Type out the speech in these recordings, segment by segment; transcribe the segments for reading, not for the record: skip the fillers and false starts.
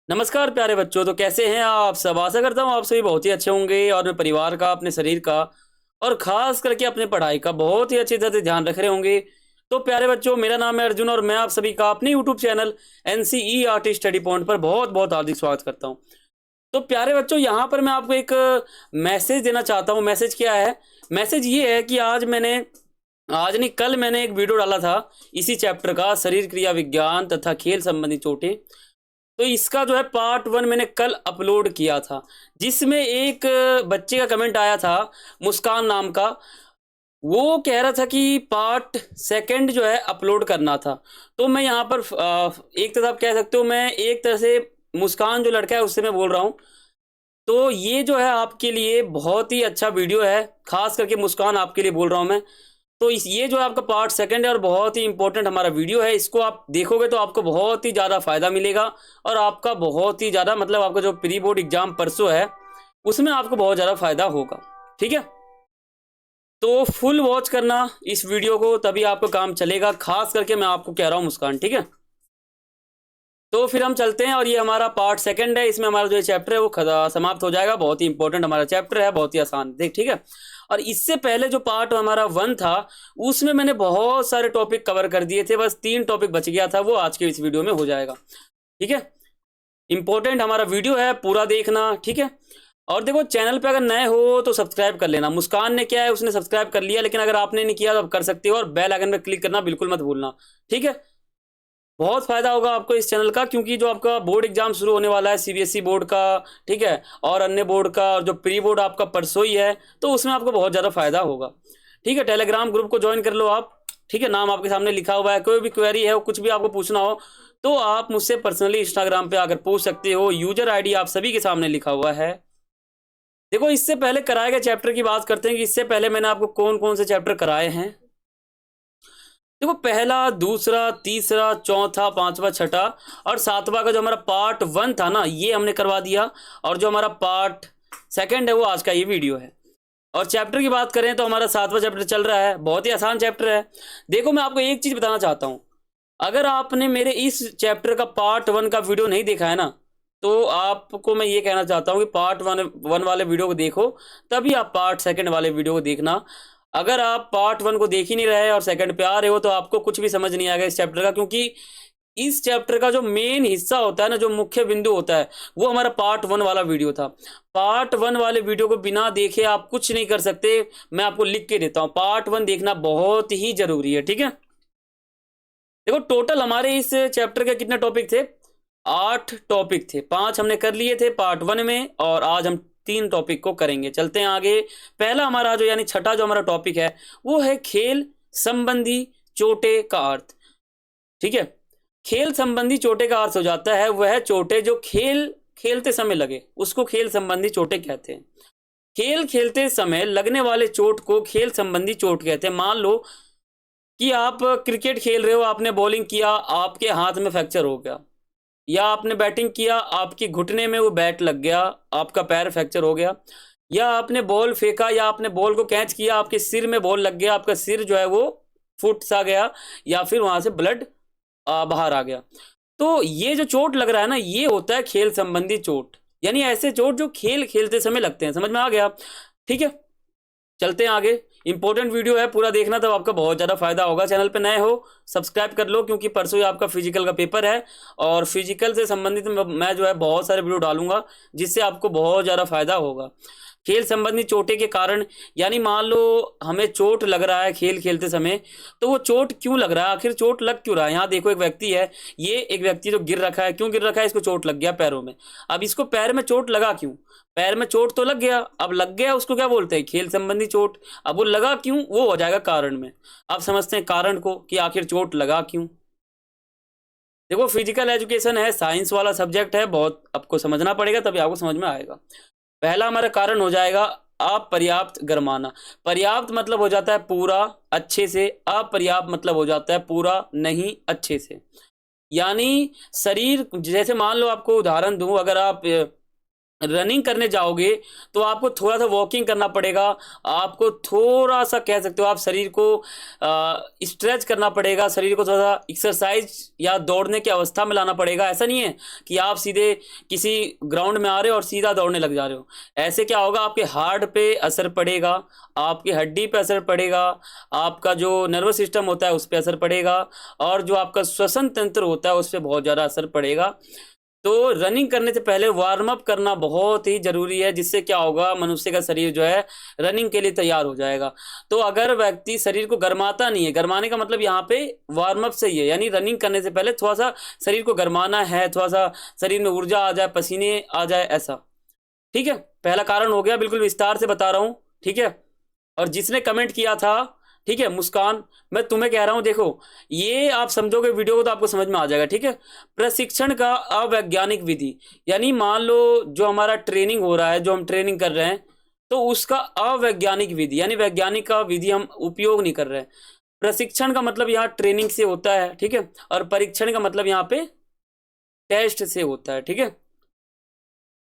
नमस्कार प्यारे बच्चों। तो कैसे हैं आप सब? आशा करता हूँ आप सभी बहुत ही अच्छे होंगे और अपने परिवार का, अपने शरीर का और खास करके अपने पढ़ाई का बहुत ही अच्छी तरह से ध्यान रख रहे होंगे। तो प्यारे बच्चों, मेरा नाम है अर्जुन और मैं आप सभी का अपने YouTube channel NCERT study point पर बहुत बहुत हार्दिक स्वागत करता हूँ। तो प्यारे बच्चों, यहाँ पर मैं आपको एक मैसेज देना चाहता हूँ। मैसेज क्या है? मैसेज ये है कि आज नहीं कल मैंने एक वीडियो डाला था इसी चैप्टर का, शरीर क्रिया विज्ञान तथा खेल संबंधी चोटें। तो इसका जो है पार्ट 1 मैंने कल अपलोड किया था, जिसमें एक बच्चे का कमेंट आया था, मुस्कान नाम का। वो कह रहा था कि पार्ट 2 जो है अपलोड करना था। तो मैं यहाँ पर एक तरह आप कह सकते हो, मैं एक तरह से मुस्कान जो लड़का है उससे मैं बोल रहा हूँ। तो ये जो है आपके लिए बहुत ही अच्छा वीडियो है, खास करके मुस्कान आपके लिए बोल रहा हूँ मैं। तो इस ये जो है आपका पार्ट 2 है और बहुत ही इंपॉर्टेंट हमारा वीडियो है। इसको आप देखोगे तो आपको बहुत ही ज़्यादा फायदा मिलेगा और आपका बहुत ही ज़्यादा मतलब आपका जो प्री बोर्ड एग्जाम परसों है उसमें आपको बहुत ज़्यादा फायदा होगा। ठीक है, तो फुल वॉच करना इस वीडियो को, तभी आपको काम चलेगा। खास करके मैं आपको कह रहा हूँ मुस्कान, ठीक है। तो फिर हम चलते हैं और ये हमारा पार्ट 2 है। इसमें हमारा जो चैप्टर है वो समाप्त हो जाएगा। बहुत ही इंपॉर्टेंट हमारा चैप्टर है, बहुत ही आसान देख, ठीक है। और इससे पहले जो पार्ट हमारा 1 था उसमें मैंने बहुत सारे टॉपिक कवर कर दिए थे, बस 3 टॉपिक बच गया था, वो आज के इस वीडियो में हो जाएगा। ठीक है, इंपॉर्टेंट हमारा वीडियो है, पूरा देखना, ठीक है। और देखो, चैनल पे अगर नए हो तो सब्सक्राइब कर लेना। मुस्कान ने क्या है, उसने सब्सक्राइब कर लिया, लेकिन अगर आपने नहीं किया तो आप कर सकते हो और बेल आइकन पे क्लिक करना बिल्कुल मत भूलना, ठीक है। बहुत फायदा होगा आपको इस चैनल का, क्योंकि जो आपका बोर्ड एग्जाम शुरू होने वाला है CBSE बोर्ड का, ठीक है, और अन्य बोर्ड का, और जो प्री बोर्ड आपका परसों ही है, तो उसमें आपको बहुत ज़्यादा फायदा होगा। ठीक है, टेलीग्राम ग्रुप को ज्वाइन कर लो आप, ठीक है, नाम आपके सामने लिखा हुआ है। कोई भी क्वेरी है, कुछ भी आपको पूछना हो तो आप मुझसे पर्सनली इंस्टाग्राम पे आकर पूछ सकते हो। यूजर ID आप सभी के सामने लिखा हुआ है। देखो, इससे पहले कराए गए चैप्टर की बात करते हैं कि इससे पहले मैंने आपको कौन कौन से चैप्टर कराए हैं। देखो, पहला, दूसरा, तीसरा, चौथा, पांचवा, छठा और सातवां का जो हमारा पार्ट 1 था ना, ये हमने करवा दिया। और जो हमारा पार्ट 2 है वो आज का ये वीडियो है। और चैप्टर की बात करें तो हमारा 7वां चैप्टर चल रहा है। बहुत ही आसान चैप्टर है। देखो, मैं आपको एक चीज बताना चाहता हूं। अगर आपने मेरे इस चैप्टर का पार्ट 1 का वीडियो नहीं देखा है ना, तो आपको मैं ये कहना चाहता हूँ कि पार्ट 1 वाले वीडियो को देखो, तभी आप पार्ट 2 वाले वीडियो को देखना। अगर आप पार्ट 1 को देख ही नहीं रहे और 2 पे आ रहे हो तो आपको कुछ भी समझ नहीं आएगा इस चैप्टर का, क्योंकि इस चैप्टर का जो मेन हिस्सा होता है ना, जो मुख्य बिंदु होता है, वो हमारा पार्ट 1 वाला वीडियो था। पार्ट 1 वाले वीडियो को बिना देखे आप कुछ नहीं कर सकते। मैं आपको लिख के देता हूँ, पार्ट 1 देखना बहुत ही जरूरी है, ठीक है। देखो, टोटल हमारे इस चैप्टर के कितने टॉपिक थे? 8 टॉपिक थे। 5 हमने कर लिए थे पार्ट 1 में और आज हम 3 टॉपिक को करेंगे। चलते हैं आगे। पहला हमारा जो यानी छठा जो हमारा टॉपिक है वो है खेल संबंधी चोटे का अर्थ। ठीक है, खेल संबंधी चोटे का अर्थ हो जाता है वह चोटें जो खेलते समय लगे, उसको खेल संबंधी चोटें कहते हैं। खेल खेलते समय लगने वाले चोट को खेल संबंधी चोट कहते हैं। मान लो कि आप क्रिकेट खेल रहे हो, आपने बॉलिंग किया, आपके हाथ में फ्रैक्चर हो गया, या आपने बैटिंग किया, आपकी घुटने में वो बैट लग गया, आपका पैर फ्रैक्चर हो गया, या आपने बॉल फेंका या आपने बॉल को कैच किया, आपके सिर में बॉल लग गया, आपका सिर जो है वो फुट सा गया, या फिर वहां से ब्लड बाहर आ गया। तो ये जो चोट लग रहा है ना, ये होता है खेल संबंधी चोट, यानी ऐसे चोट जो खेल खेलते समय लगते हैं। समझ में आ गया? ठीक है, चलते हैं आगे। इंपॉर्टेंट वीडियो है, पूरा देखना, तब आपका बहुत ज़्यादा फायदा होगा। चैनल पे नए हो सब्सक्राइब कर लो, क्योंकि परसों ही आपका फिजिकल का पेपर है और फिजिकल से संबंधित मैं जो है बहुत सारे वीडियो डालूंगा, जिससे आपको बहुत ज़्यादा फायदा होगा। खेल संबंधी चोटें के कारण, यानी मान लो हमें चोट लग रहा है खेल खेलते समय, तो वो चोट क्यों लग रहा है, आखिर चोट लग क्यों रहा है? यहाँ देखो, एक व्यक्ति है, ये एक व्यक्ति जो गिर रखा है, क्यों गिर रखा है? इसको चोट लग गया पैरों में। अब इसको पैर में चोट लगा क्यों? पैर में चोट तो लग गया, अब लग गया उसको क्या बोलते हैं? खेल संबंधी चोट। अब वो लगा क्यों, वो हो जाएगा कारण में। अब समझते हैं कारण को कि आखिर चोट लगा क्यों। देखो, फिजिकल एजुकेशन है, साइंस वाला सब्जेक्ट है, बहुत आपको समझना पड़ेगा, तभी आपको समझ में आएगा। पहला हमारा कारण हो जाएगा अपर्याप्त गरमाना। पर्याप्त मतलब हो जाता है पूरा, अच्छे से। अपर्याप्त मतलब हो जाता है पूरा नहीं, अच्छे से। यानी शरीर, जैसे मान लो आपको उदाहरण दूं, अगर आप रनिंग करने जाओगे तो आपको थोड़ा सा वॉकिंग करना पड़ेगा, आपको थोड़ा सा कह सकते हो आप शरीर को स्ट्रेच करना पड़ेगा, शरीर को थोड़ा सा एक्सरसाइज या दौड़ने की अवस्था में लाना पड़ेगा। ऐसा नहीं है कि आप सीधे किसी ग्राउंड में आ रहे हो और सीधा दौड़ने लग जा रहे हो। ऐसे क्या होगा, आपके हार्ट पे असर पड़ेगा, आपकी हड्डी पे असर पड़ेगा, आपका जो नर्वस सिस्टम होता है उस पर असर पड़ेगा, और जो आपका श्वसन तंत्र होता है उस पर बहुत ज़्यादा असर पड़ेगा। तो रनिंग करने से पहले वार्म अप करना बहुत ही जरूरी है, जिससे क्या होगा, मनुष्य का शरीर जो है रनिंग के लिए तैयार हो जाएगा। तो अगर व्यक्ति शरीर को गरमाता नहीं है, गरमाने का मतलब यहाँ पे वार्म अप से ही है, यानी रनिंग करने से पहले थोड़ा सा शरीर को गरमाना है, थोड़ा सा शरीर में ऊर्जा आ जाए, पसीने आ जाए, ऐसा। ठीक है, पहला कारण हो गया, बिल्कुल विस्तार से बता रहा हूँ। ठीक है, और जिसने कमेंट किया था, ठीक है मुस्कान, मैं तुम्हें कह रहा हूं, देखो ये आप समझोगे वीडियो को तो आपको समझ में आ जाएगा। ठीक है, प्रशिक्षण का अवैज्ञानिक विधि, यानी मान लो जो हमारा ट्रेनिंग हो रहा है, जो हम ट्रेनिंग कर रहे हैं, तो उसका अवैज्ञानिक विधि, यानी वैज्ञानिक का विधि हम उपयोग नहीं कर रहे हैं। प्रशिक्षण का मतलब यहाँ ट्रेनिंग से होता है, ठीक है, और परीक्षण का मतलब यहाँ पे टेस्ट से होता है। ठीक है,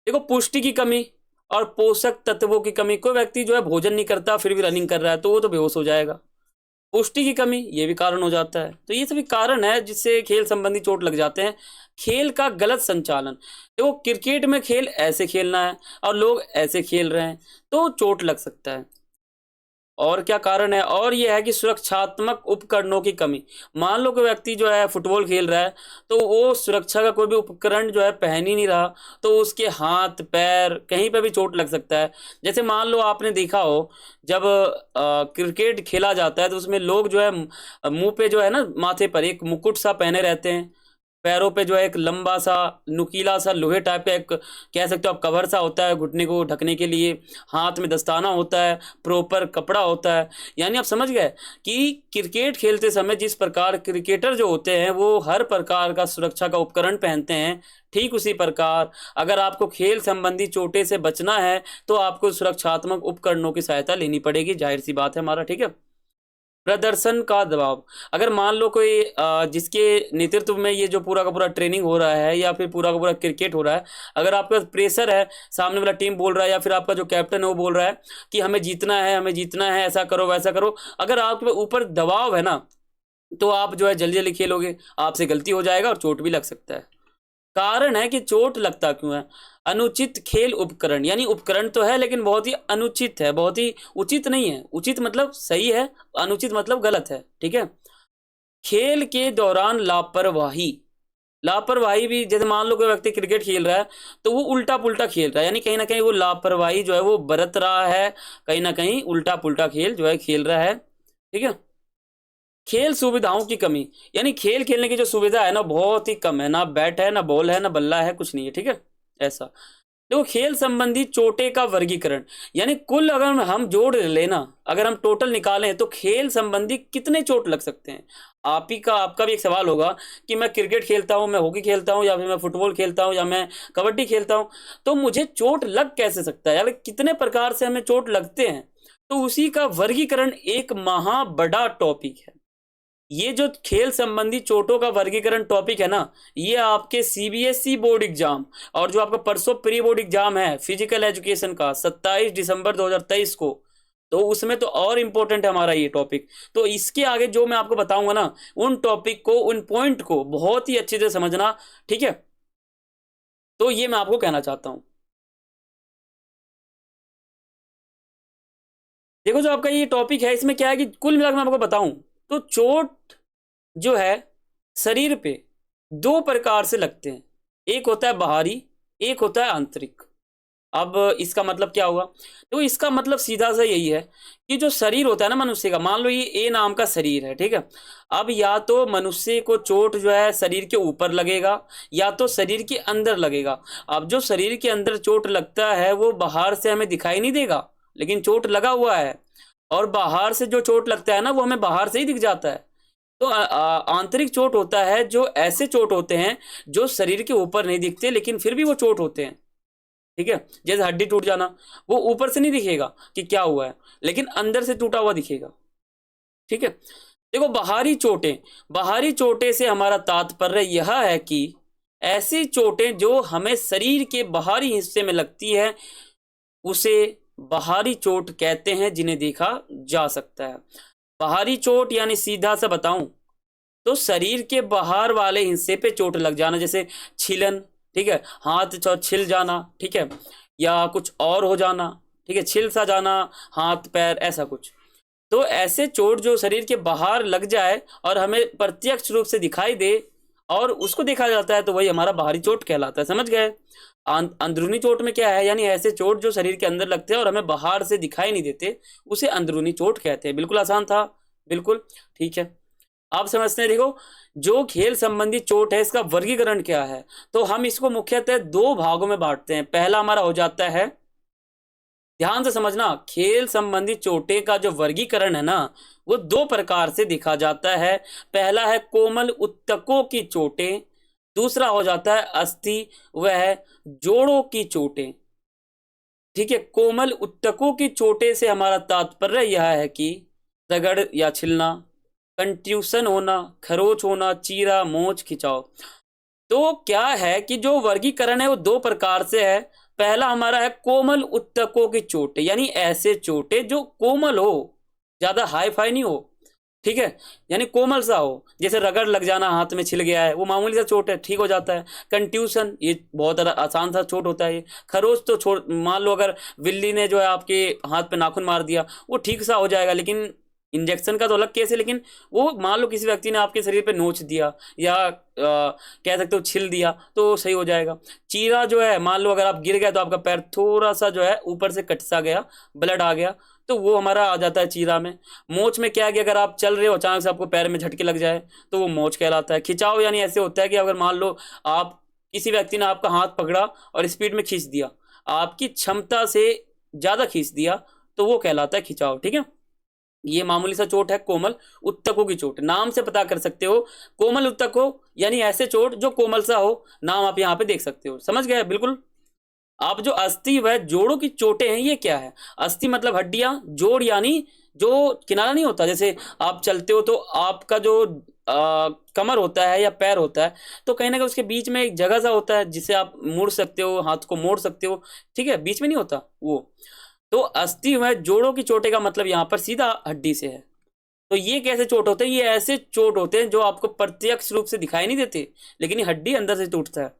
देखो पुष्टि की कमी और पोषक तत्वों की कमी, कोई व्यक्ति जो है भोजन नहीं करता फिर भी रनिंग कर रहा है तो वो तो बेहोश हो जाएगा। पुष्टि की कमी, ये भी कारण हो जाता है। तो ये सभी कारण है जिससे खेल संबंधी चोट लग जाते हैं। खेल का गलत संचालन, देखो क्रिकेट में खेल ऐसे खेलना है और लोग ऐसे खेल रहे हैं तो चोट लग सकता है। और क्या कारण है, और ये है कि सुरक्षात्मक उपकरणों की कमी। मान लो कोई व्यक्ति जो है फुटबॉल खेल रहा है तो वो सुरक्षा का कोई भी उपकरण जो है पहन ही नहीं रहा, तो उसके हाथ पैर कहीं पे भी चोट लग सकता है। जैसे मान लो आपने देखा हो, जब क्रिकेट खेला जाता है तो उसमें लोग जो है मुंह पे जो है ना, माथे पर एक मुकुट सा पहने रहते हैं, पैरों पे जो है एक लंबा सा नुकीला सा लोहे टाइप का एक कह सकते हो आप कवर सा होता है घुटने को ढकने के लिए, हाथ में दस्ताना होता है, प्रॉपर कपड़ा होता है। यानी आप समझ गए कि क्रिकेट खेलते समय जिस प्रकार क्रिकेटर जो होते हैं वो हर प्रकार का सुरक्षा का उपकरण पहनते हैं, ठीक उसी प्रकार अगर आपको खेल संबंधी चोटें से बचना है तो आपको सुरक्षात्मक उपकरणों की सहायता लेनी पड़ेगी, जाहिर सी बात है हमारा। ठीक है, प्रदर्शन का दबाव, अगर मान लो कोई जिसके नेतृत्व में ये जो पूरा का पूरा ट्रेनिंग हो रहा है या फिर पूरा का पूरा क्रिकेट हो रहा है, अगर आपका प्रेशर है, सामने वाला टीम बोल रहा है या फिर आपका जो कैप्टन है वो बोल रहा है कि हमें जीतना है, हमें जीतना है, ऐसा करो वैसा करो, अगर आपके ऊपर दबाव है ना तो आप जो है जल्दी जल्दी खेलोगे, आपसे गलती हो जाएगा और चोट भी लग सकता है। कारण है कि चोट लगता क्यों है, अनुचित खेल उपकरण, यानी उपकरण तो है लेकिन बहुत ही अनुचित है, बहुत ही उचित नहीं है। उचित मतलब सही है, अनुचित मतलब गलत है। ठीक है, खेल के दौरान लापरवाही, लापरवाही भी, जैसे मान लो कोई व्यक्ति क्रिकेट खेल रहा है तो वो उल्टा पुल्टा खेल रहा है, यानी कहीं ना कहीं वो लापरवाही जो है वो बरत रहा है, कहीं ना कहीं उल्टा पुल्टा खेल जो है खेल रहा है। ठीक है, खेल सुविधाओं की कमी, यानी खेल खेलने की जो सुविधा है ना बहुत ही कम है, ना बैट है, ना बॉल है, ना बल्ला है, कुछ नहीं है। ठीक है, ऐसा। देखो खेल संबंधी चोटे का वर्गीकरण, यानी कुल अगर हम जोड़ लेना, अगर हम टोटल निकालें तो खेल संबंधी कितने चोट लग सकते हैं। आप ही का आपका भी एक सवाल होगा कि मैं क्रिकेट खेलता हूं, मैं हॉकी खेलता हूं, या फिर मैं फुटबॉल खेलता हूं, या मैं कबड्डी खेलता हूं, तो मुझे चोट लग कैसे सकता है, यार कितने प्रकार से हमें चोट लगते हैं। तो उसी का वर्गीकरण एक महा बड़ा टॉपिक है। ये जो खेल संबंधी चोटों का वर्गीकरण टॉपिक है ना, ये आपके सीबीएसई बोर्ड एग्जाम और जो आपका परसों प्री बोर्ड एग्जाम है फिजिकल एजुकेशन का 27 दिसंबर 2023 को, तो उसमें तो और इम्पोर्टेंट है हमारा ये टॉपिक। तो इसके आगे जो मैं आपको बताऊंगा ना, उन टॉपिक को, उन पॉइंट को बहुत ही अच्छे से समझना। ठीक है, तो ये मैं आपको कहना चाहता हूं। देखो जो आपका ये टॉपिक है इसमें क्या है कि कुल मिलाकर मैं आपको बताऊं तो चोट जो है शरीर पे दो प्रकार से लगते हैं, एक होता है बाहरी, एक होता है आंतरिक। अब इसका मतलब क्या हुआ, तो इसका मतलब सीधा सा यही है कि जो शरीर होता है ना मनुष्य का, मान लो ये ए नाम का शरीर है, ठीक है, अब या तो मनुष्य को चोट जो है शरीर के ऊपर लगेगा या तो शरीर के अंदर लगेगा। अब जो शरीर के अंदर चोट लगता है वो बाहर से हमें दिखाई नहीं देगा लेकिन चोट लगा हुआ है, और बाहर से जो चोट लगता है ना वो हमें बाहर से ही दिख जाता है। तो आंतरिक चोट होता है जो ऐसे चोट होते हैं जो शरीर के ऊपर नहीं दिखते लेकिन फिर भी वो चोट होते हैं। ठीक है, जैसे हड्डी टूट जाना, वो ऊपर से नहीं दिखेगा कि क्या हुआ है लेकिन अंदर से टूटा हुआ दिखेगा। ठीक है, देखो बाहरी चोटें, बाहरी चोटें से हमारा तात्पर्य यह है कि ऐसी चोटें जो हमें शरीर के बाहरी हिस्से में लगती है उसे बाहरी चोट कहते हैं, जिन्हें देखा जा सकता है। बाहरी चोट यानी सीधा सा बताऊं तो शरीर के बाहर वाले हिस्से पे चोट लग जाना, जैसे छीलन, ठीक है, हाथ छिल जाना, ठीक है, या कुछ और हो जाना, ठीक है, छिल सा जाना हाथ पैर, ऐसा कुछ। तो ऐसे चोट जो शरीर के बाहर लग जाए और हमें प्रत्यक्ष रूप से दिखाई दे और उसको देखा जाता है, तो वही हमारा बाहरी चोट कहलाता है। समझ गए? अंदरूनी चोट में क्या है, यानी ऐसे चोट जो शरीर के अंदर लगते हैं और हमें बाहर से दिखाई नहीं देते, उसे अंदरूनी चोट कहते हैं। बिल्कुल आसान था, बिल्कुल ठीक है। आप समझते हैं, देखो जो खेल संबंधी चोट है इसका वर्गीकरण क्या है, तो हम इसको मुख्यतः दो भागों में बांटते हैं। पहला हमारा हो जाता है, ध्यान से समझना, खेल संबंधी चोटें का जो वर्गीकरण है ना, वो दो प्रकार से देखा जाता है। पहला है कोमल उत्तकों की चोटें, दूसरा हो जाता है अस्थि वह जोड़ों की चोटें। ठीक है, कोमल उत्तकों की चोटें से हमारा तात्पर्य यह है कि रगड़ या छिलना, कंट्यूशन होना, खरोच होना, चीरा, मोच, खिंचाव। तो क्या है कि जो वर्गीकरण है वो दो प्रकार से है। पहला हमारा है कोमल उत्तकों की चोटें, यानी ऐसे चोटें जो कोमल हो, ज्यादा हाई फाई नहीं हो, ठीक है, यानी कोमल सा हो, जैसे रगड़ लग जाना, हाथ में छिल गया है, वो मामूली सा चोट है, ठीक हो जाता है। कंट्यूशन, ये बहुत आसान सा चोट होता है। ये खरोच तो छोड़, मान लो अगर बिल्ली ने जो है आपके हाथ पे नाखून मार दिया, वो ठीक सा हो जाएगा, लेकिन इंजेक्शन का तो अलग केस है। लेकिन वो मान लो किसी व्यक्ति ने आपके शरीर पे नोच दिया या कह सकते हो छिल दिया, तो सही हो जाएगा। चीरा जो है, मान लो अगर आप गिर गए तो आपका पैर थोड़ा सा जो है ऊपर से कट सा गया, ब्लड आ गया, तो वो हमारा आ जाता है चीरा में। मोच में क्या है कि अगर आप चल रहे हो, अचानक से आपको पैर में झटके लग जाए, तो वो मोच कहलाता है। खिंचाव यानी ऐसे होता है कि अगर मान लो आप, किसी व्यक्ति ने आपका हाथ पकड़ा और स्पीड में खींच दिया, आपकी क्षमता से ज्यादा खींच दिया, तो वो कहलाता है खिंचाव। ठीक है, ये मामूली सा चोट है, कोमल उत्तकों की चोट, नाम से पता कर सकते हो। कोमल उत्तकों यानी ऐसे चोट जो कोमल सा हो, नाम आप यहाँ पे देख सकते हो। समझ गए? बिल्कुल। आप जो अस्थि व जोड़ों की चोटें हैं, ये क्या है? अस्थि मतलब हड्डियां, जोड़ यानी जो किनारा नहीं होता, जैसे आप चलते हो तो आपका जो कमर होता है या पैर होता है, तो कहीं ना कहीं उसके बीच में एक जगह सा होता है जिसे आप मुड़ सकते हो, हाथ को मोड़ सकते हो, ठीक है, बीच में नहीं होता वो। तो अस्थि व जोड़ों की चोटें का मतलब यहाँ पर सीधा हड्डी से है। तो ये कैसे चोट होते हैं? ये ऐसे चोट होते हैं जो आपको प्रत्यक्ष रूप से दिखाई नहीं देते, लेकिन ये हड्डी अंदर से टूटता है,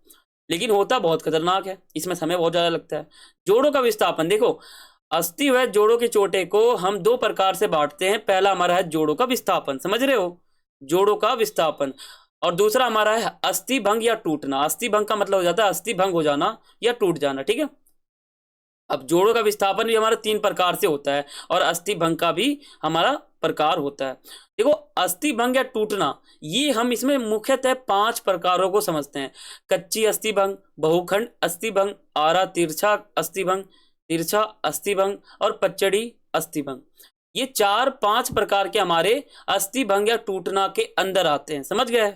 लेकिन होता बहुत खतरनाक है, इसमें समय बहुत ज्यादा लगता है। जोड़ों का विस्थापन, देखो अस्थि व जोड़ों की चोटें को हम दो प्रकार से बांटते हैं। पहला हमारा है जोड़ों का विस्थापन, समझ रहे हो, जोड़ों का विस्थापन, और दूसरा हमारा है अस्थि भंग या टूटना। अस्थि भंग का मतलब हो जाता है अस्थि भंग हो जाना या टूट जाना। ठीक है, अब जोड़ों का विस्थापन भी हमारा तीन प्रकार से होता है और अस्थि भंग का भी हमारा प्रकार होता है। देखो अस्थि भंग या टूटना, ये हम इसमें मुख्यतः पांच प्रकारों को समझते हैं। कच्ची अस्थि भंग, बहुखंड अस्थि भंग, आरा तिरछा अस्थि भंग, तिरछा अस्थि भंग और पचड़ी अस्थि भंग। ये चार पांच प्रकार के हमारे अस्थि भंग या टूटना के अंदर आते हैं। समझ गए?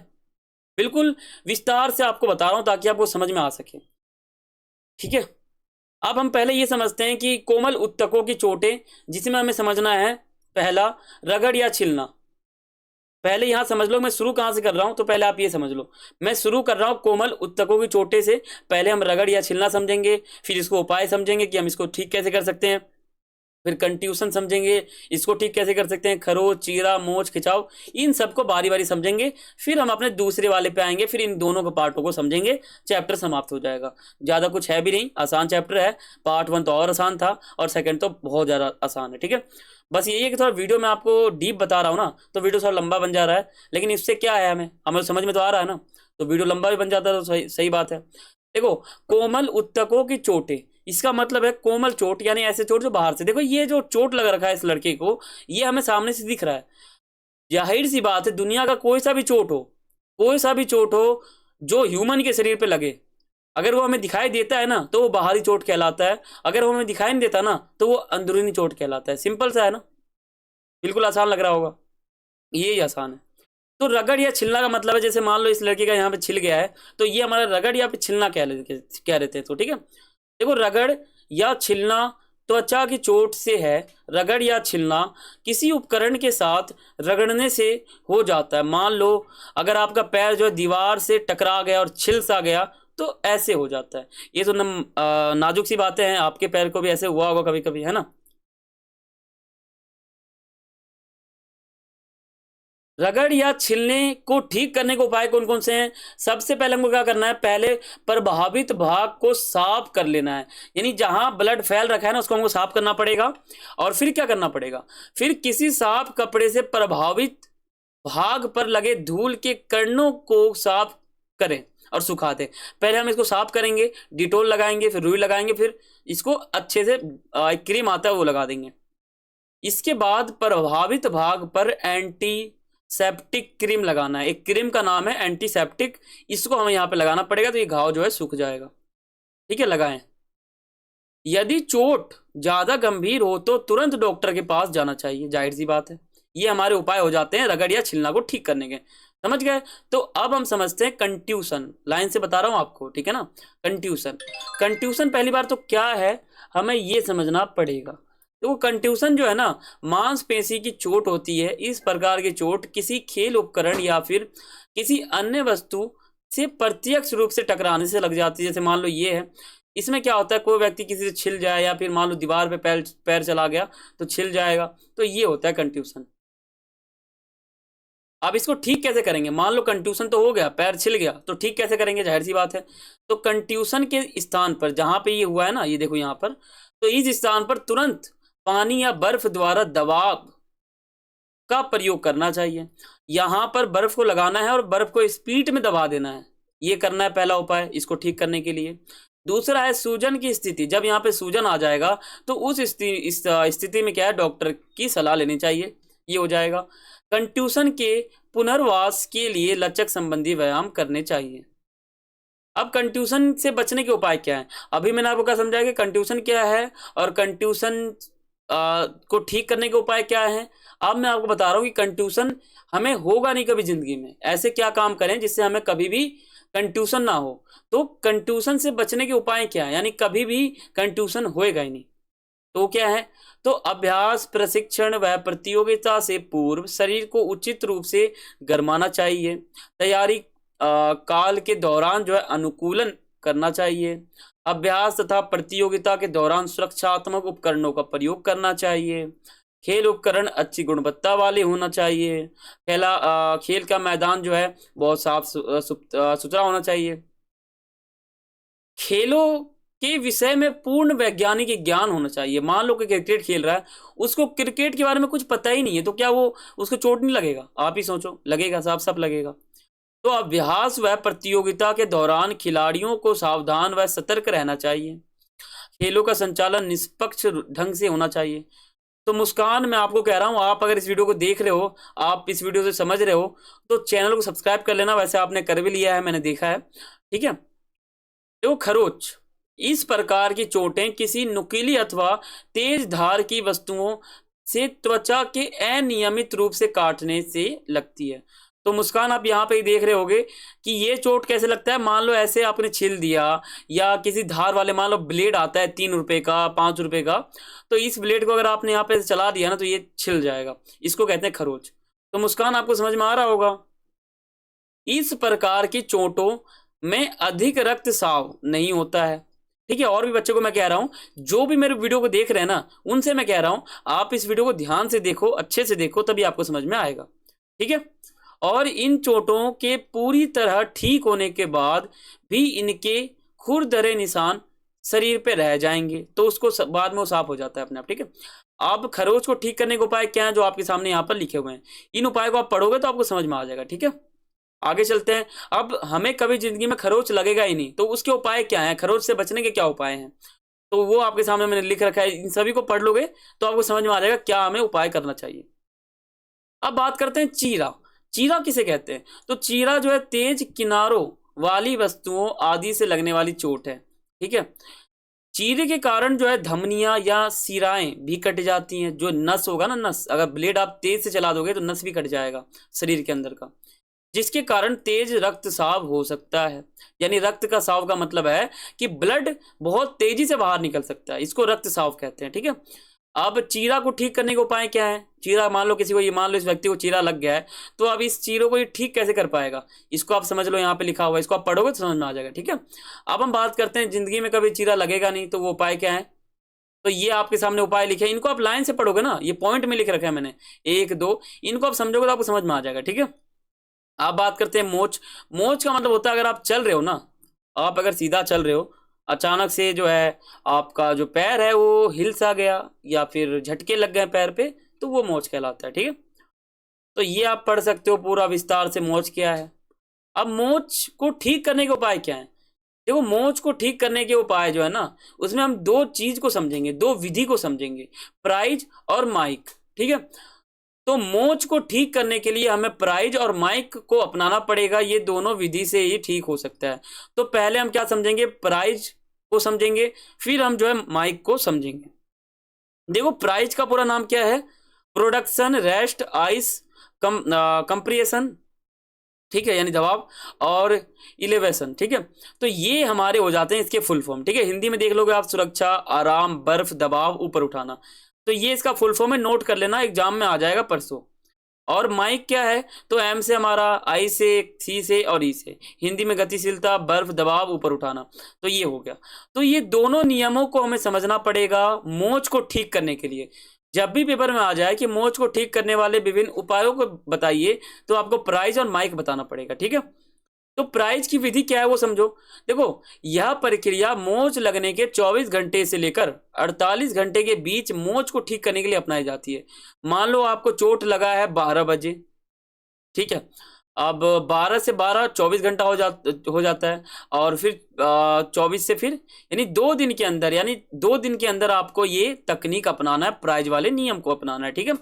बिल्कुल विस्तार से आपको बता रहा हूं ताकि आपको समझ में आ सके। ठीक है, अब हम पहले ये समझते हैं कि कोमल उत्तकों की चोटें, जिसमें हमें समझना है पहला रगड़ या छिलना। पहले यहां समझ लो मैं शुरू कहां से कर रहा हूं, तो पहले आप ये समझ लो मैं शुरू कर रहा हूं कोमल उत्तकों की चोटें से। पहले हम रगड़ या छिलना समझेंगे, फिर इसको उपाय समझेंगे कि हम इसको ठीक कैसे कर सकते हैं, फिर कंट्यूशन समझेंगे, इसको ठीक कैसे कर सकते हैं, खरोच, चीरा, मोच, खिंचाव, इन सबको बारी बारी समझेंगे। फिर हम अपने दूसरे वाले पे आएंगे, फिर इन दोनों के पार्टों को समझेंगे, चैप्टर समाप्त हो जाएगा। ज्यादा कुछ है भी नहीं, आसान चैप्टर है। पार्ट 1 तो और आसान था और सेकंड तो बहुत ज्यादा आसान है। ठीक है, बस यही है कि थोड़ा वीडियो में आपको डीप बता रहा हूँ ना, तो वीडियो थोड़ा लंबा बन जा रहा है, लेकिन इससे क्या है, हमें हमें समझ में तो आ रहा है ना, तो वीडियो लंबा भी बन जाता है, तो सही सही बात है। देखो कोमल उत्तकों की चोटें, इसका मतलब है कोमल चोट यानी ऐसे चोट जो बाहर से, देखो ये जो चोट लग रखा है इस लड़के को, ये हमें सामने से दिख रहा है। जाहिर सी बात है, दुनिया का कोई सा भी चोट हो, कोई सा भी चोट हो जो ह्यूमन के शरीर पे लगे, अगर वो हमें दिखाई देता है ना तो वो बाहरी चोट कहलाता है, अगर वो हमें दिखाई नहीं देता ना तो वो अंदरूनी चोट कहलाता है। सिंपल सा है ना, बिल्कुल आसान लग रहा होगा, ये ही आसान है। तो रगड़ या छिलना का मतलब है, जैसे मान लो इस लड़के का यहाँ पे छिल गया है, तो ये हमारा रगड़ या फिर छिलना कह लेते हैं। तो ठीक है, देखो रगड़ या छिलना त्वचा की चोट से है, रगड़ या छिलना किसी उपकरण के साथ रगड़ने से हो जाता है। मान लो अगर आपका पैर जो है दीवार से टकरा गया और छिल सा गया तो ऐसे हो जाता है। ये तो नाजुक सी बातें हैं, आपके पैर को भी ऐसे हुआ होगा कभी कभी, है ना। रगड़ या छिलने को ठीक करने के उपाय कौन कौन से हैं? सबसे पहले हमको क्या करना है, पहले प्रभावित भाग को साफ कर लेना है, यानी जहां ब्लड फैल रखा है ना उसको हमको साफ करना पड़ेगा। और फिर क्या करना पड़ेगा, फिर किसी साफ कपड़े से प्रभावित भाग पर लगे धूल के कणों को साफ करें और सुखा दें। पहले हम इसको साफ करेंगे, डिटोल लगाएंगे, फिर रुई लगाएंगे, फिर इसको अच्छे से एक क्रीम आता है वो लगा देंगे। इसके बाद प्रभावित भाग पर एंटीसेप्टिक क्रीम लगाना है। एक क्रीम का नाम है एंटीसेप्टिक, इसको हमें यहाँ पे लगाना पड़ेगा तो ये घाव जो है सूख जाएगा। ठीक है, लगाएं। यदि चोट ज्यादा गंभीर हो तो तुरंत डॉक्टर के पास जाना चाहिए, जाहिर सी बात है। ये हमारे उपाय हो जाते हैं रगड़ या छिलना को ठीक करने के, समझ गए। तो अब हम समझते हैं कंट्यूशन, लाइन से बता रहा हूं आपको, ठीक है ना। कंट्यूशन, कंट्यूशन पहली बार तो क्या है हमें ये समझना पड़ेगा। तो वो कंट्यूशन जो है ना, मांसपेशी की चोट होती है। इस प्रकार की चोट किसी खेल उपकरण या फिर किसी अन्य वस्तु से प्रत्यक्ष रूप से टकराने से लग जाती है। जैसे मान लो ये है, इसमें क्या होता है, कोई व्यक्ति किसी से छिल जाए या फिर मान लो दीवार पे पैर चला गया तो छिल जाएगा, तो ये होता है कंट्यूशन। अब इसको ठीक कैसे करेंगे, मान लो कंट्यूशन तो हो गया, पैर छिल गया, तो ठीक कैसे करेंगे, जाहिर सी बात है। तो कंट्यूशन के स्थान पर जहां पे ये हुआ है ना, ये देखो यहां पर, तो इस स्थान पर तुरंत पानी या बर्फ द्वारा दबाव का प्रयोग करना चाहिए। यहां पर बर्फ को लगाना है और बर्फ को स्पीड में दबा देना है, ये करना है पहला उपाय इसको ठीक करने के लिए। दूसरा है सूजन की स्थिति, जब यहाँ पे सूजन आ जाएगा तो उस स्थिति में क्या है, डॉक्टर की सलाह लेनी चाहिए, ये हो जाएगा। कंट्यूशन के पुनर्वास के लिए लचक संबंधी व्यायाम करने चाहिए। अब कंट्यूशन से बचने के उपाय क्या है, अभी मैंने आपको क्या समझाया कि कंट्यूशन क्या है और कंट्यूशन को ठीक करने के उपाय क्या है। अब मैं आपको बता रहा हूँ कि कंट्यूशन हमें होगा नहीं कभी जिंदगी में, ऐसे क्या काम करें जिससे हमें कभी भी कंट्यूशन ना हो। तो कंट्यूशन से बचने के उपाय क्या है, यानी कभी भी कंट्यूशन होएगा ही नहीं, तो क्या है, तो अभ्यास, प्रशिक्षण व प्रतियोगिता से पूर्व शरीर को उचित रूप से गरमाना चाहिए। तैयारी काल के दौरान जो है अनुकूलन करना चाहिए। अभ्यास तथा प्रतियोगिता के दौरान सुरक्षात्मक उपकरणों का प्रयोग करना चाहिए। खेल उपकरण अच्छी गुणवत्ता वाले होना चाहिए। खेल का मैदान जो है बहुत साफ सुथरा होना चाहिए। खेलों के विषय में पूर्ण वैज्ञानिक ज्ञान होना चाहिए। मान लो कि क्रिकेट खेल रहा है, उसको क्रिकेट के बारे में कुछ पता ही नहीं है, तो क्या वो उसको चोट नहीं लगेगा, आप ही सोचो, लगेगा, साफ साफ लगेगा। तो अभ्यास व प्रतियोगिता के दौरान खिलाड़ियों को सावधान व सतर्क रहना चाहिए। खेलों का संचालन निष्पक्ष ढंग से होना चाहिए। तो मुस्कान, मैं आपको कह रहा हूं, आप अगर इस वीडियो को देख रहे हो, आप इस वीडियो से समझ रहे हो, तो चैनल को सब्सक्राइब कर लेना, वैसे आपने कर भी लिया है, मैंने देखा है, ठीक है। तो खरोच, इस प्रकार की चोटें किसी नुकीली अथवा तेज धार की वस्तुओं से त्वचा के अनियमित रूप से काटने से लगती है। तो मुस्कान, आप यहाँ पे ही देख रहे होगे कि ये चोट कैसे लगता है। मान लो ऐसे आपने छिल दिया, या किसी धार वाले, मान लो ब्लेड आता है 3 रुपए का, 5 रुपए का, तो इस ब्लेड को अगर आपने यहाँ पे चला दिया ना तो ये छिल जाएगा, इसको कहते हैं खरोच। तो मुस्कान, आपको समझ में आ रहा होगा। इस प्रकार की चोटों में अधिक रक्तस्राव नहीं होता है, ठीक है। और भी बच्चों को मैं कह रहा हूं, जो भी मेरे वीडियो को देख रहे हैं ना, उनसे मैं कह रहा हूं आप इस वीडियो को ध्यान से देखो, अच्छे से देखो, तभी आपको समझ में आएगा, ठीक है। और इन चोटों के पूरी तरह ठीक होने के बाद भी इनके खुरदरे निशान शरीर पे रह जाएंगे, तो उसको बाद में वो साफ हो जाता है अपने आप, ठीक है। अब खरोच को ठीक करने के उपाय क्या है, जो आपके सामने यहाँ पर लिखे हुए हैं, इन उपाय को आप पढ़ोगे तो आपको समझ में आ जाएगा, ठीक है। आगे चलते हैं। अब हमें कभी जिंदगी में खरोच लगेगा ही नहीं, तो उसके उपाय क्या हैं, खरोच से बचने के क्या उपाय हैं, तो वो आपके सामने मैंने लिख रखा है। इन सभी को पढ़ लोगे तो आपको समझ में आ जाएगा क्या हमें उपाय करना चाहिए। अब बात करते हैं चीरा। चीरा किसे कहते हैं, तो चीरा जो है तेज किनारों वाली वस्तुओं आदि से लगने वाली चोट है, ठीक है। चीरे के कारण जो है धमनियां या सिराएं भी कट जाती हैं। जो नस होगा ना, नस, अगर ब्लेड आप तेज से चला दोगे तो नस भी कट जाएगा शरीर के अंदर का। जिसके कारण तेज रक्तस्राव हो सकता है। यानी रक्त का स्राव का मतलब है कि ब्लड बहुत तेजी से बाहर निकल सकता है, इसको रक्तस्राव कहते हैं। ठीक है, अब चीरा को ठीक करने के उपाय क्या है? चीरा, मान लो किसी को, ये मान लो इस व्यक्ति को चीरा लग गया है, तो अब इस चीरों को ये ठीक कैसे कर पाएगा, इसको आप समझ लो, यहाँ पे लिखा हुआ है, इसको आप पढ़ोगे तो समझ में आ जाएगा। ठीक है, अब हम बात करते हैं जिंदगी में कभी चीरा लगेगा नहीं, तो वो उपाय क्या है? तो ये आपके सामने उपाय लिखे हैं, इनको आप लाइन से पढ़ोगे ना, ये पॉइंट में लिख रखा है मैंने, 1 2, इनको आप समझोगे तो आपको समझ में आ जाएगा। ठीक है, आप बात करते हैं मोच। मोच का मतलब होता है अगर आप चल रहे हो ना, आप अगर सीधा चल रहे हो, अचानक से जो है आपका जो पैर है वो हिल सा गया या फिर झटके लग गए पैर पे, तो वो मोच कहलाता है। ठीक है, तो ये आप पढ़ सकते हो पूरा विस्तार से मोच क्या है। अब मोच को ठीक करने के उपाय क्या है? देखो, मोच को ठीक करने के उपाय जो है ना, उसमें हम दो चीज को समझेंगे, दो विधि को समझेंगे, प्राइज और माइक। ठीक है, तो मोच को ठीक करने के लिए हमें प्राइज और माइक को अपनाना पड़ेगा, ये दोनों विधि से ही ठीक हो सकता है। तो पहले हम क्या समझेंगे? प्राइज को समझेंगे, फिर हम जो है माइक को समझेंगे। देखो, प्राइज का पूरा नाम क्या है? प्रोडक्शन, रेस्ट, आइस, कंप्रिएशन, ठीक है, यानी दबाव, और इलेवेशन। ठीक है, तो ये हमारे हो जाते हैं इसके फुल फॉर्म। ठीक है, हिंदी में देख लोगे आप, सुरक्षा, आराम, बर्फ, दबाव, ऊपर उठाना, तो ये इसका फुल फॉर्म है, नोट कर लेना, एग्जाम में आ जाएगा परसों। और माइक क्या है? तो एम से हमारा, आई से, सी से और ई से, हिंदी में गतिशीलता, बर्फ, दबाव, ऊपर उठाना, तो ये हो गया। तो ये दोनों नियमों को हमें समझना पड़ेगा मोच को ठीक करने के लिए। जब भी पेपर में आ जाए कि मोच को ठीक करने वाले विभिन्न उपायों को बताइए, तो आपको प्राइज और माइक बताना पड़ेगा। ठीक है, तो प्राइज की विधि क्या है वो समझो। देखो, यह प्रक्रिया मोच लगने के 24 घंटे से लेकर 48 घंटे के बीच मोच को ठीक करने के लिए अपनाई जाती है। मान लो आपको चोट लगा है 12 बजे, ठीक है, अब 12 से 12 24 घंटा हो जाता है, और फिर 24 से फिर, यानी 2 दिन के अंदर, यानी 2 दिन के अंदर आपको ये तकनीक अपनाना है, प्राइज वाले नियम को अपनाना है। ठीक है,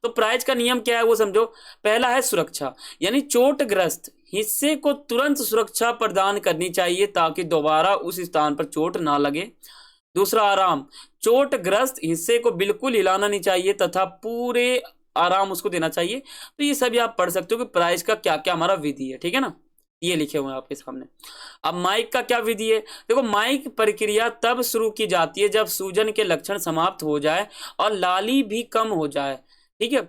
तो प्राइज का नियम क्या है वो समझो। पहला है सुरक्षा, यानी चोटग्रस्त हिस्से को तुरंत सुरक्षा प्रदान करनी चाहिए ताकि दोबारा उस स्थान पर चोट ना लगे। दूसरा, आराम, चोटग्रस्त हिस्से को बिल्कुल हिलाना नहीं चाहिए तथा पूरे आराम उसको देना चाहिए। तो ये सभी आप पढ़ सकते हो कि प्राइस का क्या क्या हमारा विधि है। ठीक है ना, ये लिखे हुए हैं आपके सामने। अब माइक का क्या विधि है? देखो, माइक प्रक्रिया तब शुरू की जाती है जब सूजन के लक्षण समाप्त हो जाए और लाली भी कम हो जाए। ठीक है,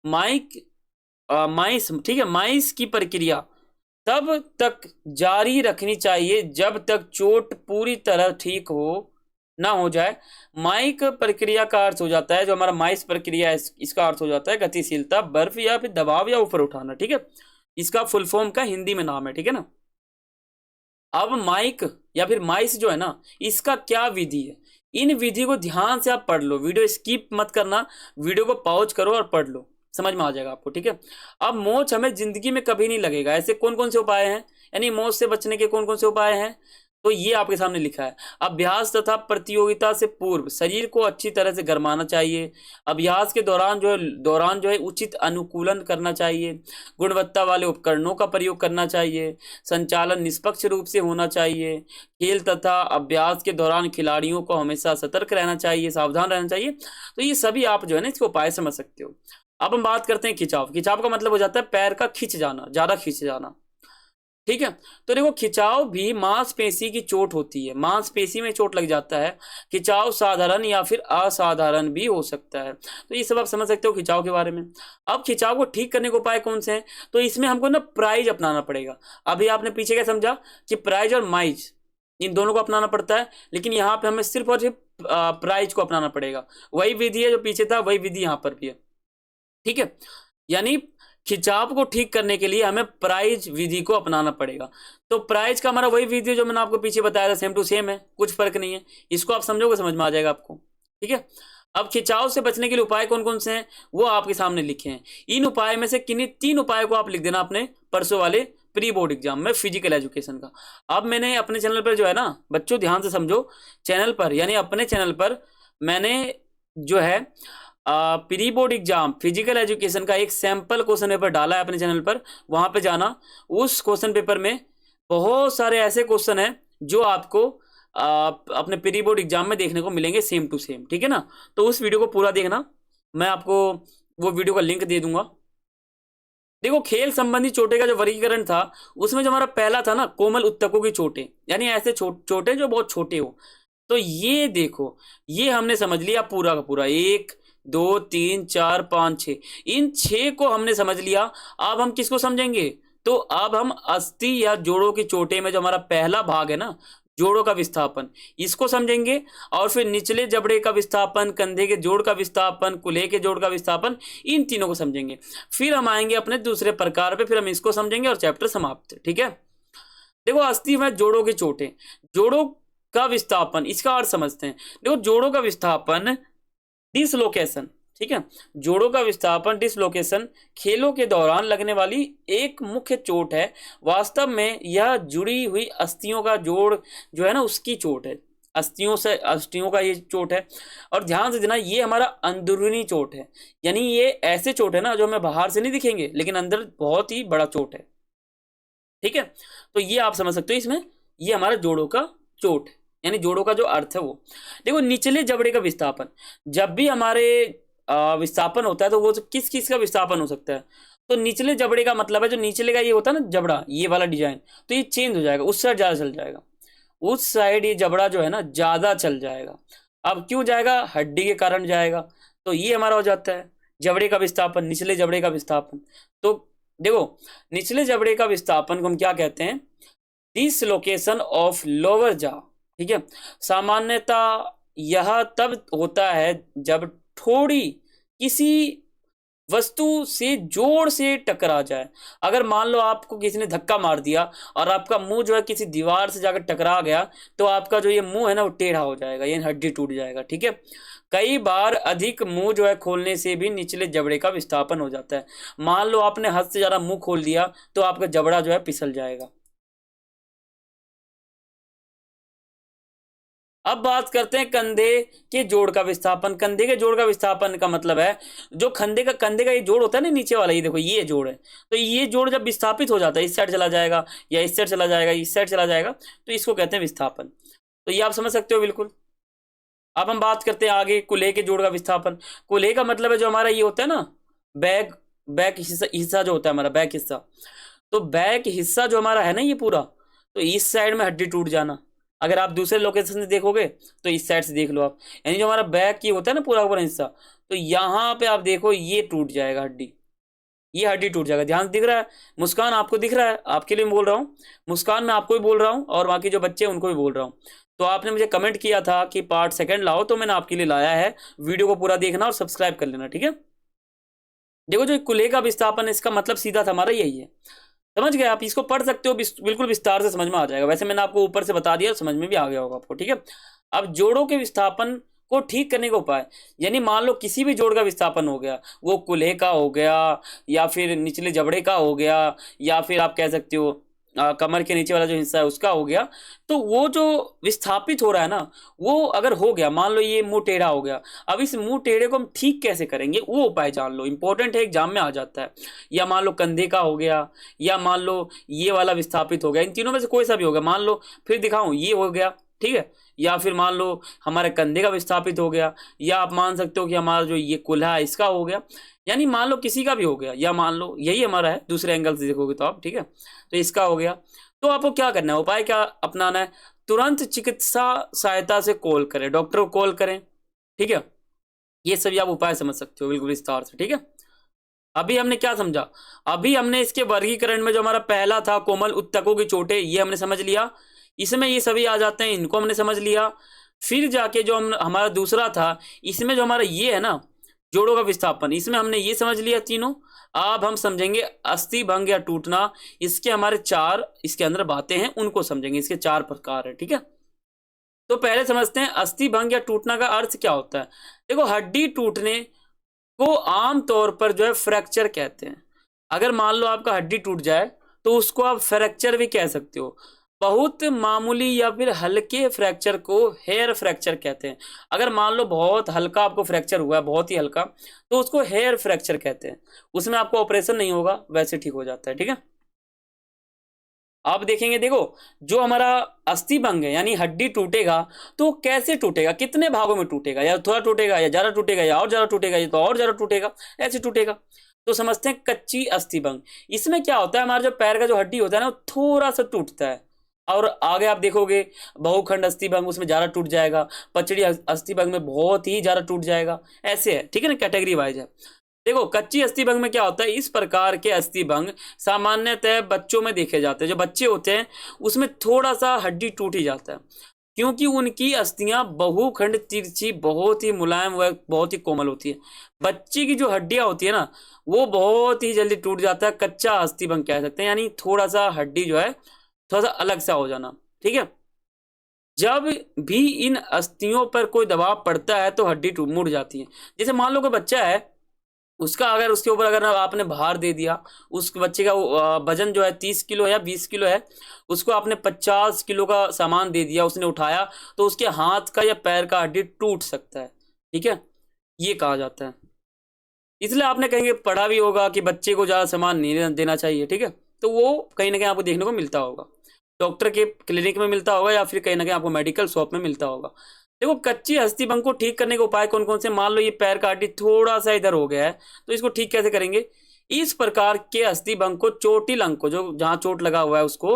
माइक माइस, ठीक है, माइस की प्रक्रिया तब तक जारी रखनी चाहिए जब तक चोट पूरी तरह ठीक हो ना हो जाए। माइक प्रक्रिया का अर्थ हो जाता है, जो हमारा माइस प्रक्रिया है, इसका अर्थ हो जाता है गतिशीलता, बर्फ या फिर दबाव या ऊपर उठाना। ठीक है, इसका फुल फॉर्म का हिंदी में नाम है। ठीक है ना, अब माइक या फिर माइस जो है ना, इसका क्या विधि है, इन विधि को ध्यान से आप पढ़ लो, वीडियो स्किप मत करना, वीडियो को पॉज करो और पढ़ लो, समझ में आ जाएगा आपको। ठीक है, अब मोच हमें जिंदगी में कभी नहीं लगेगा, ऐसे कौन कौन से उपाय हैं, यानी मोच से बचने के कौन कौन से उपाय हैं, तो ये आपके सामने लिखा है। अभ्यास तथा प्रतियोगिता से पूर्व शरीर को अच्छी तरह से गरमाना चाहिए। अभ्यास के दौरान जो है उचित अनुकूलन करना चाहिए। गुणवत्ता वाले उपकरणों का प्रयोग करना चाहिए। संचालन निष्पक्ष रूप से होना चाहिए। खेल तथा अभ्यास के दौरान खिलाड़ियों को हमेशा सतर्क रहना चाहिए, सावधान रहना चाहिए। तो ये सभी आप जो है ना इसके उपाय समझ सकते हो। अब हम बात करते हैं खिंचाव। खिंचाव का मतलब हो जाता है पैर का खिंच जाना, ज्यादा खिंच जाना। ठीक है, तो देखो, खिंचाव भी मांसपेशी की चोट होती है, मांसपेशी में चोट लग जाता है। खिंचाव साधारण या फिर असाधारण भी हो सकता है। तो ये सब आप समझ सकते हो खिंचाव के बारे में। अब खिंचाव को ठीक करने के उपाय कौन से हैं? तो इसमें हमको ना प्राइज अपनाना पड़ेगा। अभी आपने पीछे क्या समझा कि प्राइज और माइज, इन दोनों को अपनाना पड़ता है, लेकिन यहाँ पे हमें सिर्फ और सिर्फ प्राइज को अपनाना पड़ेगा। वही विधि है जो पीछे था, वही विधि यहाँ पर भी है। ठीक है, यानी खिंचाव को ठीक करने के लिए हमें प्राइज विधि को अपनाना पड़ेगा। तो प्राइज का हमारा वही विधि जो मैंने आपको पीछे बताया था, सेम टू सेम है, कुछ फर्क नहीं है। इसको आप समझोगे, समझ में आ जाएगा आपको। ठीक है, अब खिंचाव से बचने के लिए उपाय कौन कौन से हैं वो आपके सामने लिखे हैं। इन उपाय में से किन्हीं 3 उपाय को आप लिख देना अपने परसों वाले प्री बोर्ड एग्जाम में फिजिकल एजुकेशन का। अब मैंने अपने चैनल पर जो है ना, बच्चों ध्यान से समझो, चैनल पर यानी अपने चैनल पर मैंने जो है pre board exam physical education का एक सैंपल क्वेश्चन पेपर डाला है अपने चैनल पर। वहां पे जाना, उस क्वेश्चन पेपर में बहुत सारे ऐसे क्वेश्चन हैं जो आपको अपने प्री बोर्ड एग्जाम में देखने को मिलेंगे सेम टू सेम। ठीक है ना, तो उस वीडियो को पूरा देखना, मैं आपको वो वीडियो का लिंक दे दूंगा। देखो खेल संबंधी चोटें का जो वर्गीकरण था उसमें जो हमारा पहला था ना, कोमल उत्तकों की चोटें, यानी ऐसे चोटें जो बहुत छोटे हो। तो ये देखो, ये हमने समझ लिया पूरा का पूरा, 1 2 3 4 5 6, इन 6 को हमने समझ लिया। अब हम किसको समझेंगे? तो अब हम अस्थि या जोड़ों की चोटी में जो हमारा पहला भाग है ना, जोड़ों का विस्थापन, इसको समझेंगे। और फिर निचले जबड़े का विस्थापन, कंधे के जोड़ का विस्थापन, कुल्हे के जोड़ का विस्थापन, इन तीनों को समझेंगे। फिर हम आएंगे अपने दूसरे प्रकार पे, फिर हम इसको समझेंगे और चैप्टर समाप्त। ठीक है, देखो अस्थि में जोड़ों की चोटें, जोड़ों का विस्थापन, इसका अर्थ समझते हैं। देखो जोड़ों का विस्थापन डिसलोकेशन, ठीक है, जोड़ों का विस्थापन डिसलोकेशन खेलों के दौरान लगने वाली एक मुख्य चोट है। वास्तव में यह जुड़ी हुई अस्थियों का जोड़ जो है ना, उसकी चोट है, अस्थियों का ये चोट है। और ध्यान से देना, ये हमारा अंदरूनी चोट है, यानी ये ऐसे चोट है ना जो हमें बाहर से नहीं दिखेंगे, लेकिन अंदर बहुत ही बड़ा चोट है। ठीक है, तो ये आप समझ सकते हो इसमें, ये हमारा जोड़ों का चोट है, यानी जोड़ों का जो अर्थ है वो। देखो निचले जबड़े का विस्थापन, जब भी हमारे विस्थापन होता है तो वो किस किस का विस्थापन हो सकता है? तो निचले जबड़े का मतलब है, जो निचले का ये होता है ना जबड़ा, ये वाला डिजाइन, तो ये चेंज हो जाएगा, उस साइड ज्यादा चल जाएगा, उस साइड ये जबड़ा जो है ना ज्यादा चल जाएगा। अब क्यों जाएगा? हड्डी के कारण जाएगा। तो ये हमारा हो जाता है जबड़े का विस्थापन, निचले जबड़े का विस्थापन। तो देखो निचले जबड़े का विस्थापन को हम क्या कहते हैं? डिसलोकेशन ऑफ लोअर जा। ठीक है, सामान्यतः यह तब होता है जब थोड़ी किसी वस्तु से जोर से टकरा जाए। अगर मान लो आपको किसी ने धक्का मार दिया और आपका मुंह जो है किसी दीवार से जाकर टकरा गया, तो आपका जो ये मुंह है ना वो टेढ़ा हो जाएगा, ये हड्डी टूट जाएगा। ठीक है, कई बार अधिक मुंह जो है खोलने से भी निचले जबड़े का विस्थापन हो जाता है। मान लो आपने हद से ज्यादा मुंह खोल दिया तो आपका जबड़ा जो है फिसल जाएगा। अब बात करते हैं कंधे के जोड़ का विस्थापन। कंधे के जोड़ का विस्थापन का मतलब है, जो कंधे का ये जोड़ होता है ना नीचे वाला, ये देखो ये जोड़ है, तो ये जोड़ जब विस्थापित हो जाता है, इस साइड चला जाएगा या इस साइड चला जाएगा, इस साइड चला जाएगा, तो इसको कहते हैं विस्थापन। तो ये आप समझ सकते हो बिल्कुल। अब हम बात करते हैं आगे कुल्हे के जोड़ का विस्थापन। कुल्हे का मतलब है जो हमारा ये होता है ना, बैक बैक हिस्सा जो होता है हमारा बैक हिस्सा, तो बैक हिस्सा जो हमारा है ना ये पूरा, तो इस साइड में हड्डी टूट जाना। अगर आप दूसरे लोकेशन से देखोगे तो इस साइड से देख लो आप, यानी जो हमारा बैक ये होता है ना पूरा ऊपर हिस्सा, तो यहाँ पे आप देखो ये टूट जाएगा हड्डी, ये हड्डी टूट जाएगा। ध्यान से दिख रहा है? मुस्कान आपको दिख रहा है? आपके लिए मैं बोल रहा हूँ, मुस्कान मैं आपको भी बोल रहा हूँ और बाकी जो बच्चे हैं उनको भी बोल रहा हूँ। तो आपने मुझे कमेंट किया था कि पार्ट सेकंड लाओ, तो मैंने आपके लिए लाया है। वीडियो को पूरा देखना और सब्सक्राइब कर लेना। ठीक है, देखो जो कुल्हे का विस्थापन है, इसका मतलब सीधा था हमारा यही है। समझ गए आप? इसको पढ़ सकते हो, बिल्कुल विस्तार से समझ में आ जाएगा। वैसे मैंने आपको ऊपर से बता दिया, समझ में भी आ गया होगा आपको। ठीक है, अब जोड़ों के विस्थापन को ठीक करने का उपाय, यानी मान लो किसी भी जोड़ का विस्थापन हो गया, वो कुल्हे का हो गया या फिर निचले जबड़े का हो गया या फिर आप कह सकते हो कमर के नीचे वाला जो हिस्सा है उसका हो गया, तो वो जो विस्थापित हो रहा है ना, वो अगर हो गया, मान लो ये मुंह टेढ़ा हो गया, अब इस मुंह टेढ़े को हम ठीक कैसे करेंगे वो उपाय जान लो, इंपॉर्टेंट है, एग्जाम में आ जाता है। या मान लो कंधे का हो गया, या मान लो ये वाला विस्थापित हो गया, इन तीनों में से कोई सा भी होगा, मान लो फिर दिखाऊं ये हो गया, ठीक है, या फिर मान लो हमारे कंधे का विस्थापित हो गया, या आप मान सकते हो कि हमारा जो ये कुल्हा है इसका हो गया, यानी मान लो किसी का भी हो गया, या मान लो यही हमारा है, दूसरे एंगल से देखोगे तो आप, ठीक है, तो इसका हो गया। तो आपको क्या करना है, उपाय क्या अपनाना है? तुरंत चिकित्सा सहायता से कॉल करें, डॉक्टर को कॉल करें। ठीक है, ये सभी आप उपाय समझ सकते हो बिल्कुल विस्तार से। ठीक है, अभी हमने क्या समझा? अभी हमने इसके वर्गीकरण में जो हमारा पहला था कोमल उत्तकों की चोटें, ये हमने समझ लिया, इसमें ये सभी आ जाते हैं, इनको हमने समझ लिया। फिर जाके जो हम हमारा दूसरा था, इसमें जो हमारा ये है ना जोड़ों का विस्थापन, इसमें हमने ये समझ लिया तीनों। अब हम समझेंगे अस्थि भंग या टूटना, इसके हमारे 4 इसके अंदर बातें हैं, उनको समझेंगे, इसके 4 प्रकार है। ठीक है, तो पहले समझते हैं अस्थि भंग या टूटना का अर्थ क्या होता है। देखो हड्डी टूटने को आम तौर पर जो है फ्रैक्चर कहते हैं। अगर मान लो आपका हड्डी टूट जाए तो उसको आप फ्रैक्चर भी कह सकते हो। बहुत मामूली या फिर हल्के फ्रैक्चर को हेयर फ्रैक्चर कहते हैं। अगर मान लो बहुत हल्का आपको फ्रैक्चर हुआ है, बहुत ही हल्का, तो उसको हेयर फ्रैक्चर कहते हैं। उसमें आपको ऑपरेशन नहीं होगा, वैसे ठीक हो जाता है। ठीक है, आप देखेंगे, देखो जो हमारा अस्थि भंग है यानी हड्डी टूटेगा तो कैसे टूटेगा, कितने भागों में टूटेगा, या थोड़ा टूटेगा या ज्यादा टूटेगा या और ज्यादा टूटेगा या तो और ज्यादा टूटेगा, ऐसे टूटेगा। तो समझते हैं कच्ची अस्थिभंग। इसमें क्या होता है, हमारा जो पैर का जो हड्डी होता है ना वो थोड़ा सा टूटता है, और आगे आप देखोगे बहुखंड अस्थिभंग उसमें ज्यादा टूट जाएगा, पचड़ी अस्थिभंग में बहुत ही ज्यादा टूट जाएगा। ऐसे है, ठीक है ना, कैटेगरी वाइज है। देखो कच्ची अस्थिभंग में क्या होता है, इस प्रकार के अस्थिभंग सामान्यतः बच्चों में देखे जाते हैं। जो बच्चे होते हैं उसमें थोड़ा सा हड्डी टूट ही जाता है, क्योंकि उनकी अस्थियां बहुखंड तिरछी बहुत ही मुलायम व बहुत ही कोमल होती है। बच्चे की जो हड्डियां होती है ना वो बहुत ही जल्दी टूट जाता है, कच्चा अस्थिभंग कह सकते हैं, यानी थोड़ा सा हड्डी जो है थोड़ा सा अलग सा हो जाना, ठीक है। जब भी इन अस्थियों पर कोई दबाव पड़ता है तो हड्डी मुड़ जाती है। जैसे मान लो कोई बच्चा है, उसका अगर उसके ऊपर अगर आपने भार दे दिया, उस बच्चे का वजन जो है 30 किलो है या 20 किलो है, उसको आपने 50 किलो का सामान दे दिया, उसने उठाया, तो उसके हाथ का या पैर का हड्डी टूट सकता है, ठीक है, ये कहा जाता है। इसलिए आपने कहीं पढ़ा भी होगा कि बच्चे को ज़्यादा सामान नहीं देना चाहिए, ठीक है। तो वो कहीं ना कहीं आपको देखने को मिलता होगा, डॉक्टर के क्लिनिक में मिलता होगा या फिर कहीं ना कहीं आपको मेडिकल शॉप में मिलता होगा। देखो कच्ची अस्थिभंग को ठीक करने के उपाय कौन कौन से, मान लो ये पैर का हड्डी थोड़ा सा इधर हो गया है, तो इसको ठीक कैसे करेंगे। इस प्रकार के अस्थिभंग को, चोटिल अंग को, जो जहां चोट लगा हुआ है उसको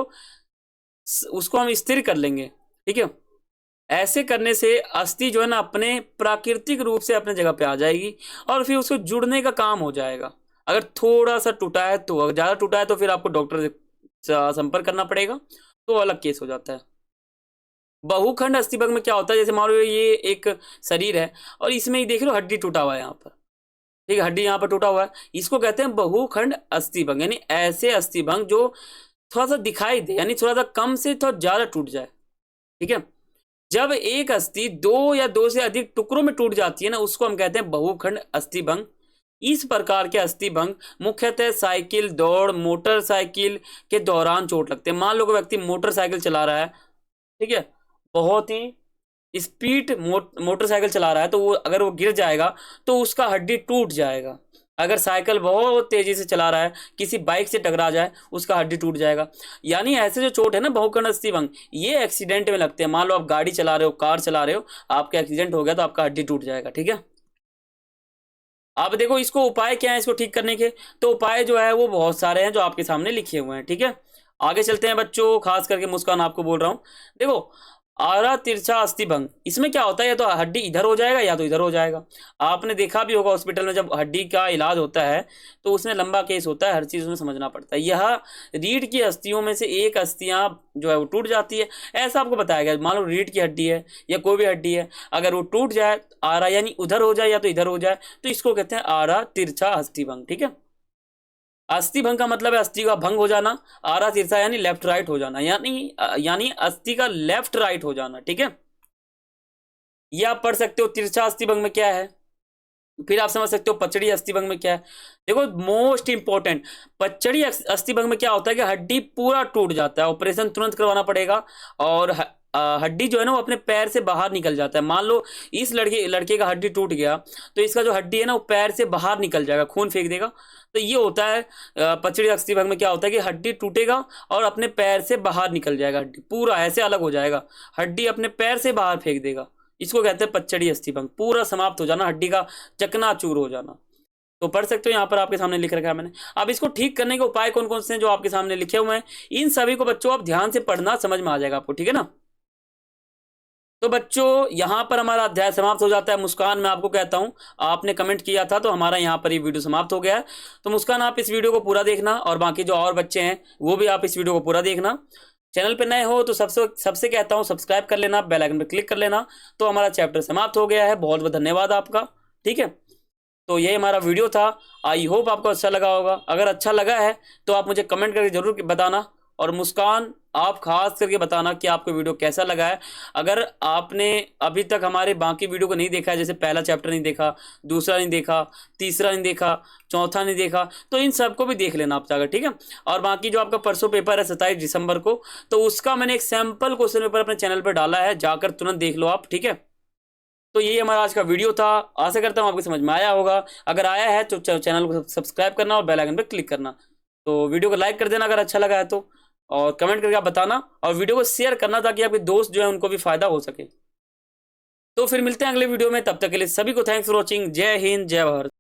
उसको हम स्थिर कर लेंगे, ठीक है। ऐसे करने से अस्थि जो है ना अपने प्राकृतिक रूप से अपने जगह पे आ जाएगी, और फिर उसको जुड़ने का काम हो जाएगा। अगर थोड़ा सा टूटा है तो, अगर ज्यादा टूटा है तो फिर आपको डॉक्टर से संपर्क करना पड़ेगा, तो अलग केस हो जाता है। बहुखंड अस्थिभंग में क्या होता है, जैसे मान लो ये एक शरीर है और इसमें ही देख लो हड्डी टूटा हुआ है यहाँ पर, ठीक है, हड्डी यहाँ पर टूटा हुआ है, इसको कहते हैं बहुखंड अस्थिभंग। यानी ऐसे अस्थिभंग जो थोड़ा सा दिखाई दे, यानी थोड़ा सा कम से थोड़ा ज्यादा टूट जाए, ठीक है। जब एक अस्थि दो या दो से अधिक टुकड़ों में टूट जाती है ना, उसको हम कहते हैं बहुखंड अस्थिभंग। इस प्रकार के अस्थिभंग मुख्यतः साइकिल दौड़, मोटरसाइकिल के दौरान चोट लगते हैं। मान लो कोई व्यक्ति मोटरसाइकिल चला रहा है, ठीक है, बहुत ही स्पीड मोटरसाइकिल चला रहा है, तो वो अगर वो गिर जाएगा तो उसका हड्डी टूट जाएगा। अगर साइकिल बहुत तेजी से चला रहा है, किसी बाइक से टकरा जाए, उसका हड्डी टूट जाएगा। यानी ऐसे जो चोट है ना बहुखंड अस्थिभंग, ये एक्सीडेंट में लगते हैं। मान लो आप गाड़ी चला रहे हो, कार चला रहे हो, आपका एक्सीडेंट हो गया तो आपका हड्डी टूट जाएगा, ठीक है। अब देखो इसको उपाय क्या है इसको ठीक करने के, तो उपाय जो है वो बहुत सारे हैं जो आपके सामने लिखे हुए हैं, ठीक है। आगे चलते हैं बच्चों, खास करके मुस्कान आपको बोल रहा हूं। देखो आरा तिरछा अस्थिभंग, इसमें क्या होता है, या तो हड्डी इधर हो जाएगा या तो इधर हो जाएगा। आपने देखा भी होगा हॉस्पिटल में जब हड्डी का इलाज होता है तो उसमें लंबा केस होता है, हर चीज उसमें समझना पड़ता है। यह रीढ़ की अस्थियों में से एक अस्थियां जो है वो टूट जाती है, ऐसा आपको बताया गया। मान लो रीढ़ की हड्डी है या कोई भी हड्डी है, अगर वो टूट जाए, आरा यानी उधर हो जाए या तो इधर हो जाए, तो इसको कहते हैं आरा तिरछा अस्थिभंग, ठीक है। अस्थि भंग का मतलब है अस्थि का भंग हो जाना, आरा तिरछा यानी लेफ्ट राइट हो जाना, यानी अस्थि का लेफ्ट राइट हो जाना, ठीक है। ये आप पढ़ सकते हो तिरछा अस्थि भंग में क्या है, फिर आप समझ सकते हो पचड़ी अस्थि भंग में क्या है। देखो मोस्ट इंपॉर्टेंट, पचड़ी अस्थि भंग में क्या होता है कि हड्डी पूरा टूट जाता है, ऑपरेशन तुरंत करवाना पड़ेगा, और हड्डी जो है ना वो अपने पैर से बाहर निकल जाता है। मान लो इस लड़के का हड्डी टूट गया, तो इसका जो हड्डी है ना वो पैर से बाहर निकल जाएगा, खून फेंक देगा। तो ये होता है पचड़ी अस्थि भंग में क्या होता है कि हड्डी टूटेगा और अपने पैर से बाहर निकल जाएगा, हड्डी पूरा ऐसे अलग हो जाएगा, हड्डी अपने पैर से बाहर फेंक देगा। इसको कहते हैं पचड़ी अस्थि भंग, पूरा समाप्त हो जाना, हड्डी का चकनाचूर हो जाना। तो पढ़ सकते हो, यहाँ पर आपके सामने लिख रखा है मैंने। अब इसको ठीक करने के उपाय कौन कौन से हैं जो आपके सामने लिखे हुए हैं, इन सभी को बच्चों आप ध्यान से पढ़ना, समझ में आ जाएगा आपको, ठीक है ना। तो बच्चों यहाँ पर हमारा अध्याय समाप्त हो जाता है। मुस्कान मैं आपको कहता हूँ, आपने कमेंट किया था तो हमारा यहाँ पर ये वीडियो समाप्त हो गया है। तो मुस्कान आप इस वीडियो को पूरा देखना, और बाकी जो और बच्चे हैं वो भी आप इस वीडियो को पूरा देखना। चैनल पे नए हो तो सबसे सबसे कहता हूँ सब्सक्राइब कर लेना, बेल आइकन पर क्लिक कर लेना। तो हमारा चैप्टर समाप्त हो गया है, बहुत बहुत धन्यवाद आपका, ठीक है। तो ये हमारा वीडियो था, आई होप आपको अच्छा लगा होगा। अगर अच्छा लगा है तो आप मुझे कमेंट करके जरूर बताना, और मुस्कान आप खास करके बताना कि आपको वीडियो कैसा लगा है। अगर आपने अभी तक हमारे बाकी वीडियो को नहीं देखा है, जैसे पहला चैप्टर नहीं देखा, दूसरा नहीं देखा, तीसरा नहीं देखा, चौथा नहीं देखा, तो इन सबको भी देख लेना आप जाकर, ठीक है। और बाकी जो आपका परसों पेपर है 27 दिसंबर को, तो उसका मैंने एक सैम्पल क्वेश्चन पेपर अपने चैनल पर डाला है, जाकर तुरंत देख लो आप, ठीक है। तो ये हमारा आज का वीडियो था, आशा करता हूँ आपको समझ में आया होगा। अगर आया है तो चैनल को सब्सक्राइब करना और बेल आइकन पर क्लिक करना। तो वीडियो को लाइक कर देना अगर अच्छा लगा है तो, और कमेंट करके आप बताना, और वीडियो को शेयर करना ताकि आपके दोस्त जो है उनको भी फायदा हो सके। तो फिर मिलते हैं अगले वीडियो में, तब तक के लिए सभी को थैंक्स फॉर वॉचिंग। जय हिंद, जय भारत।